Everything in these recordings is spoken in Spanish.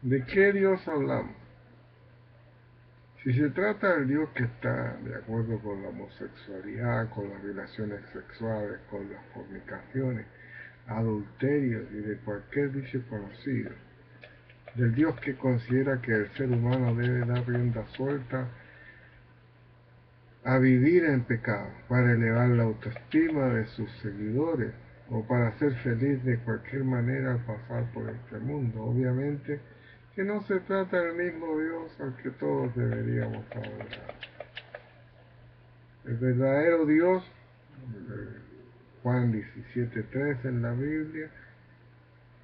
¿De qué Dios hablamos? Si se trata del Dios que está de acuerdo con la homosexualidad, con las relaciones sexuales, con las fornicaciones, adulterios y de cualquier vicio conocido, del Dios que considera que el ser humano debe dar rienda suelta a vivir en pecado para elevar la autoestima de sus seguidores o para ser feliz de cualquier manera al pasar por este mundo. Obviamente que no se trata del mismo Dios al que todos deberíamos adorar. El verdadero Dios, Juan 17:3 en la Biblia,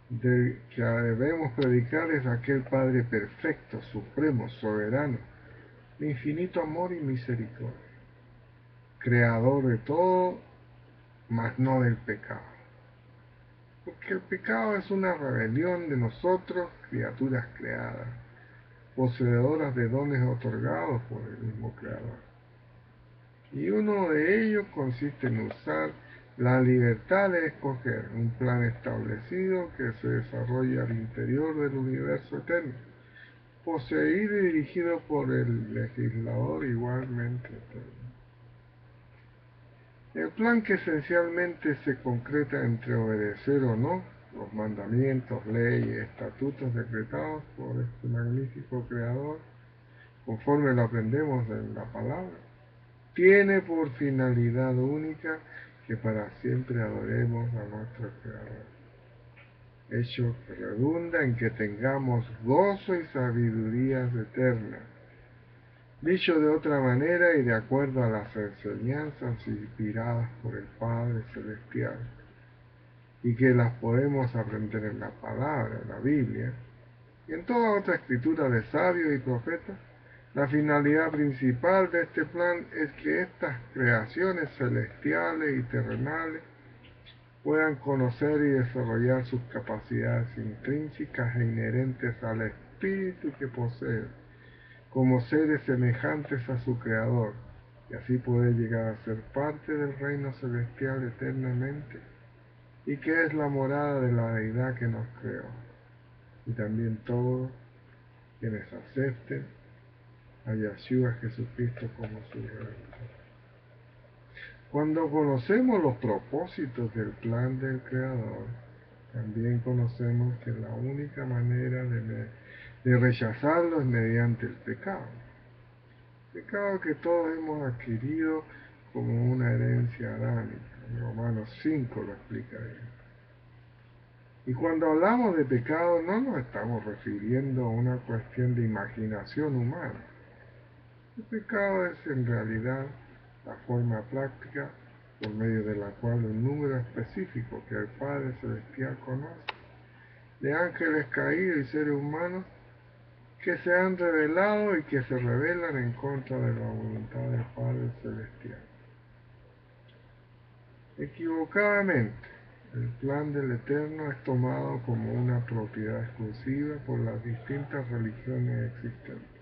del que debemos predicar es aquel Padre perfecto, supremo, soberano, de infinito amor y misericordia, creador de todo, mas no del pecado. Porque el pecado es una rebelión de nosotros, criaturas creadas, poseedoras de dones otorgados por el mismo Creador. Y uno de ellos consiste en usar la libertad de escoger un plan establecido que se desarrolla al interior del universo eterno, poseído y dirigido por el legislador igualmente eterno. El plan que esencialmente se concreta entre obedecer o no los mandamientos, leyes, estatutos decretados por este magnífico Creador, conforme lo aprendemos en la palabra, tiene por finalidad única que para siempre adoremos a nuestro Creador, hecho que redunda en que tengamos gozo y sabidurías eternas. Dicho de otra manera y de acuerdo a las enseñanzas inspiradas por el Padre Celestial, y que las podemos aprender en la palabra, en la Biblia, y en toda otra escritura de sabios y profetas, la finalidad principal de este plan es que estas creaciones celestiales y terrenales puedan conocer y desarrollar sus capacidades intrínsecas e inherentes al espíritu que poseen, como seres semejantes a su Creador, y así poder llegar a ser parte del reino celestial eternamente, y que es la morada de la deidad que nos creó, y también todos quienes acepten a Yeshua Jesucristo como su Redentor. Cuando conocemos los propósitos del plan del Creador, también conocemos que la única manera de rechazarlo es mediante el pecado. Pecado que todos hemos adquirido como una herencia adámica. Romanos 5 lo explica bien. Y cuando hablamos de pecado no nos estamos refiriendo a una cuestión de imaginación humana. El pecado es en realidad la forma práctica por medio de la cual un número específico que el Padre Celestial conoce, de ángeles caídos y seres humanos que se han revelado y que se rebelan en contra de la voluntad del Padre Celestial. Equivocadamente, el plan del Eterno es tomado como una propiedad exclusiva por las distintas religiones existentes.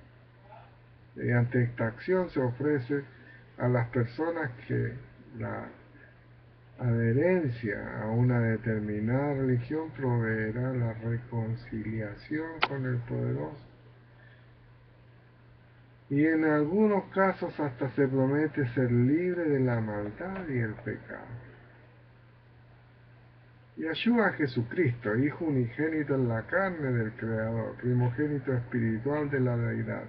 Mediante esta acción se ofrece a las personas que la adherencia a una determinada religión proveerá la reconciliación con el Poderoso. Y en algunos casos hasta se promete ser libre de la maldad y el pecado. Yeshua Jesucristo, Hijo unigénito en la carne del Creador, primogénito espiritual de la deidad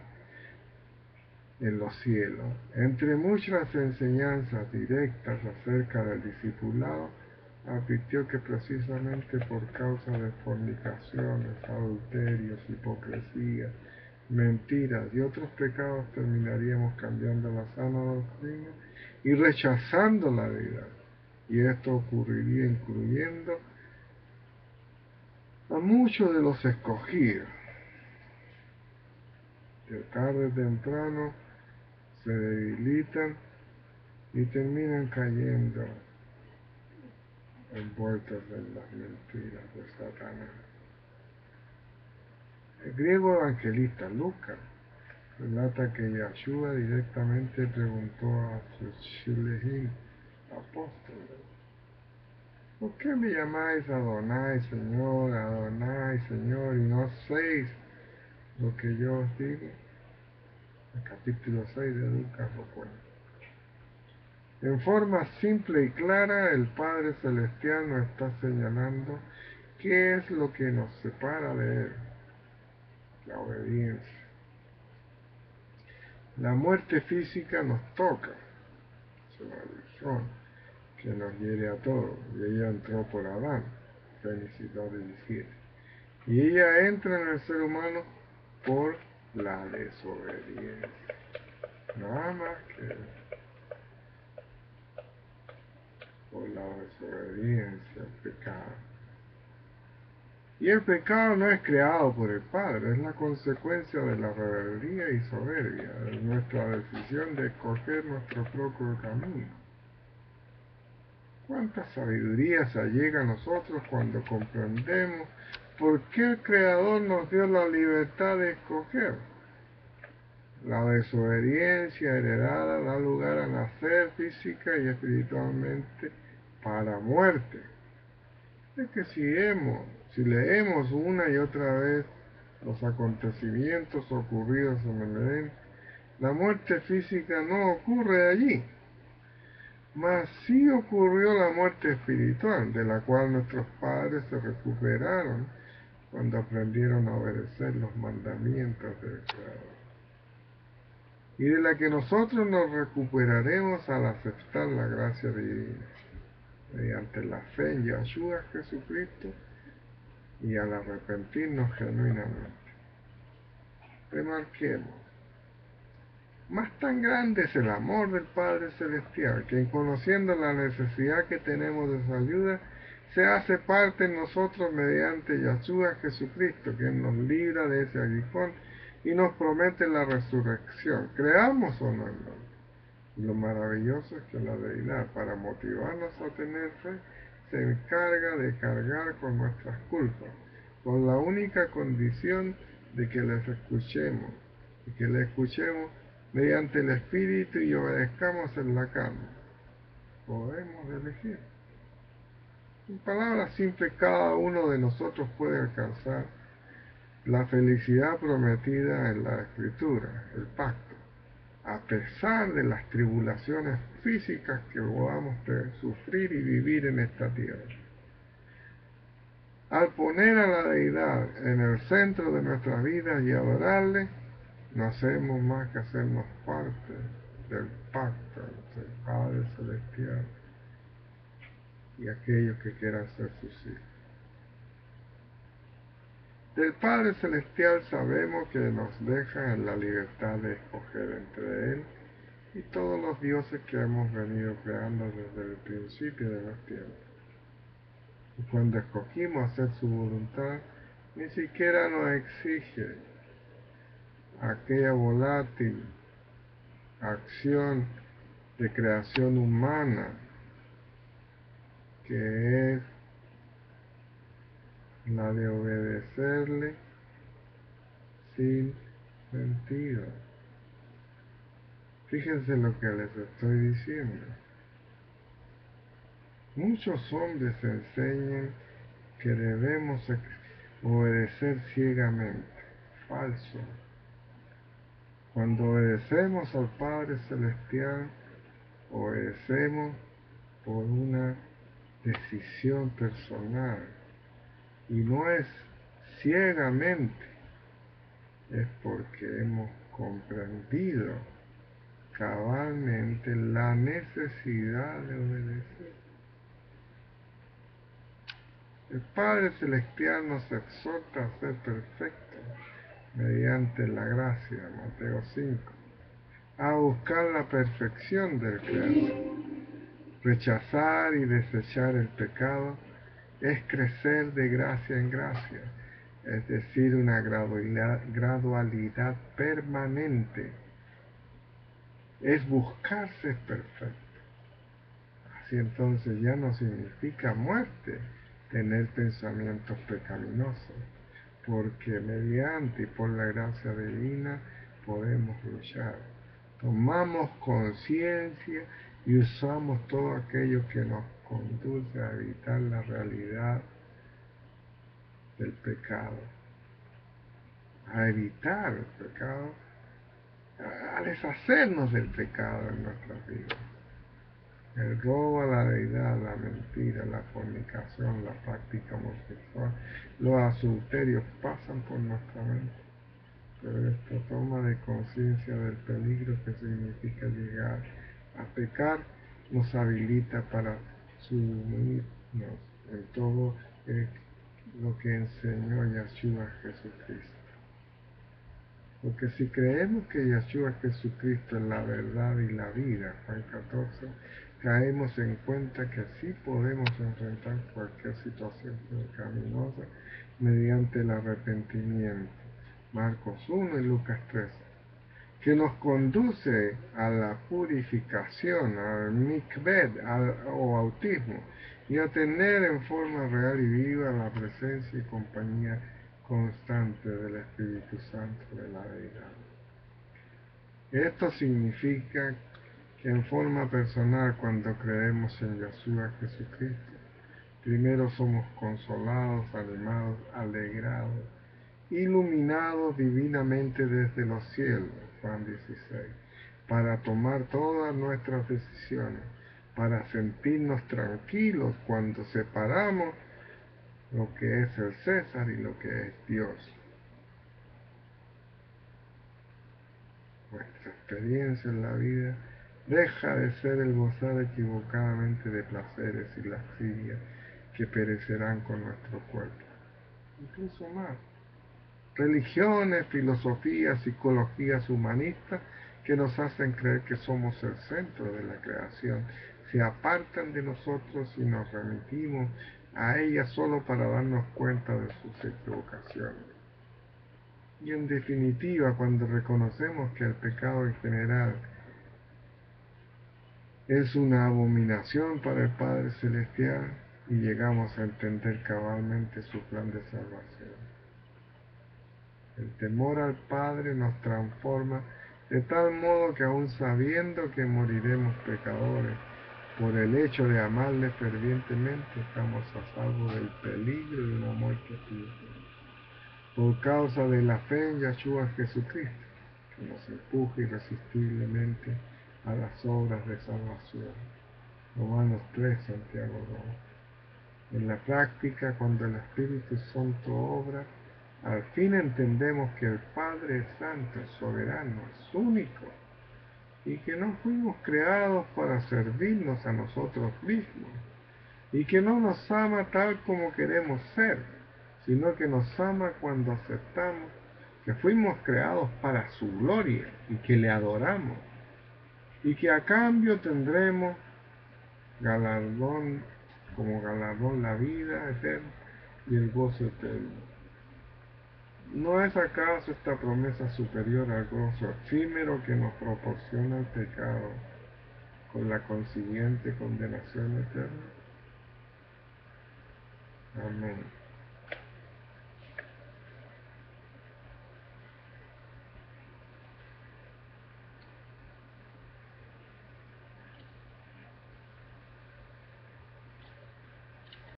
en los cielos, entre muchas enseñanzas directas acerca del discipulado, advirtió que precisamente por causa de fornicaciones, adulterios, hipocresía, mentiras y otros pecados terminaríamos cambiando la sana doctrina y rechazando la deidad. Y esto ocurriría incluyendo a muchos de los escogidos, que tarde o temprano se debilitan y terminan cayendo envueltos en las mentiras de Satanás. El griego evangelista Lucas relata que Yeshua directamente preguntó a sus shilehim, apóstoles, ¿por qué me llamáis Adonai, Señor, y no hacéis lo que yo os digo, el capítulo 6 de Lucas lo cuenta. En forma simple y clara, el Padre Celestial nos está señalando qué es lo que nos separa de Él: la obediencia. La muerte física nos toca, es una maldición que nos hiere a todos, y ella entró por Adán, Génesis 2:17. Y ella entra en el ser humano por la desobediencia. Nada más que por la desobediencia, el pecado. Y el pecado no es creado por el Padre, es la consecuencia de la rebeldía y soberbia, de nuestra decisión de escoger nuestro propio camino. ¿Cuánta sabiduría se allega a nosotros cuando comprendemos por qué el Creador nos dio la libertad de escoger? La desobediencia heredada da lugar a nacer física y espiritualmente para muerte. Es que si leemos una y otra vez los acontecimientos ocurridos en el Edén, la muerte física no ocurre allí, mas sí ocurrió la muerte espiritual, de la cual nuestros padres se recuperaron cuando aprendieron a obedecer los mandamientos del Creador, y de la que nosotros nos recuperaremos al aceptar la gracia divina, mediante la fe en Yahshua Jesucristo y al arrepentirnos genuinamente. Remarquemos, más tan grande es el amor del Padre Celestial, que conociendo la necesidad que tenemos de su ayuda, se hace parte en nosotros mediante Yahshua Jesucristo, que nos libra de ese aguijón y nos promete la resurrección, creamos o no en él. Lo maravilloso es que la deidad, para motivarnos a tener fe, se encarga de cargar con nuestras culpas, con la única condición de que les escuchemos, y que le escuchemos mediante el Espíritu y obedezcamos en la carne. Podemos elegir. En palabras simples, cada uno de nosotros puede alcanzar la felicidad prometida en la Escritura, el pacto, a pesar de las tribulaciones físicas que podamos sufrir y vivir en esta tierra. Al poner a la deidad en el centro de nuestras vidas y adorarle, no hacemos más que hacernos parte del pacto entre el Padre Celestial y aquellos que quieran ser sus hijos. Del Padre Celestial sabemos que nos deja en la libertad de escoger entre Él y todos los dioses que hemos venido creando desde el principio de los tiempos. Y cuando escogimos hacer su voluntad, ni siquiera nos exige aquella volátil acción de creación humana que es la de obedecerle sin sentido. Fíjense lo que les estoy diciendo. Muchos hombres enseñan que debemos obedecer ciegamente. Falso. Cuando obedecemos al Padre Celestial, obedecemos por una decisión personal. Y no es ciegamente, es porque hemos comprendido cabalmente la necesidad de obedecer. El Padre Celestial nos exhorta a ser perfectos mediante la gracia, Mateo 5, a buscar la perfección del Creador. Rechazar y desechar el pecado es crecer de gracia en gracia, es decir, una gradualidad permanente. Es buscar ser perfecto. Así entonces ya no significa muerte tener pensamientos pecaminosos, porque mediante y por la gracia divina podemos luchar. Tomamos conciencia y usamos todo aquello que nos conduce a evitar la realidad del pecado. a evitar el pecado, a deshacernos del pecado en nuestras vidas. El robo a la deidad, la mentira, la fornicación, la práctica homosexual, los adulterios pasan por nuestra mente. Pero esta toma de conciencia del peligro que significa llegar a pecar nos habilita para sumirnos en todo lo que enseñó Yeshua Jesucristo. Porque si creemos que Yeshua Jesucristo es la verdad y la vida, Juan 14, caemos en cuenta que sí podemos enfrentar cualquier situación pecaminosa mediante el arrepentimiento. Marcos 1 y Lucas 3, que nos conduce a la purificación, al mikved o bautismo, y a tener en forma real y viva la presencia y compañía constante del Espíritu Santo de la deidad. Esto significa que en forma personal, cuando creemos en Yeshua Jesucristo, primero somos consolados, animados, alegrados, iluminados divinamente desde los cielos, Juan 16, para tomar todas nuestras decisiones, para sentirnos tranquilos cuando separamos lo que es el César y lo que es Dios. Nuestra experiencia en la vida deja de ser el gozar equivocadamente de placeres y lascivias que perecerán con nuestro cuerpo, incluso más. Religiones, filosofías, psicologías humanistas que nos hacen creer que somos el centro de la creación, se apartan de nosotros y nos remitimos a ellas solo para darnos cuenta de sus equivocaciones. Y en definitiva, cuando reconocemos que el pecado en general es una abominación para el Padre Celestial y llegamos a entender cabalmente su plan de salvación. El temor al Padre nos transforma de tal modo que aun sabiendo que moriremos pecadores, por el hecho de amarle fervientemente estamos a salvo del peligro de una muerte espiritual. Por causa de la fe en Yeshua Jesucristo, que nos empuja irresistiblemente a las obras de salvación. Romanos 3, Santiago 2. En la práctica, cuando el Espíritu Santo obra, al fin entendemos que el Padre es santo, es soberano, es único, y que no fuimos creados para servirnos a nosotros mismos, y que no nos ama tal como queremos ser, sino que nos ama cuando aceptamos que fuimos creados para su gloria y que le adoramos, y que a cambio tendremos galardón, como galardón la vida eterna y el gozo eterno. ¿No es acaso esta promesa superior al gozo efímero que nos proporciona el pecado con la consiguiente condenación eterna? Amén.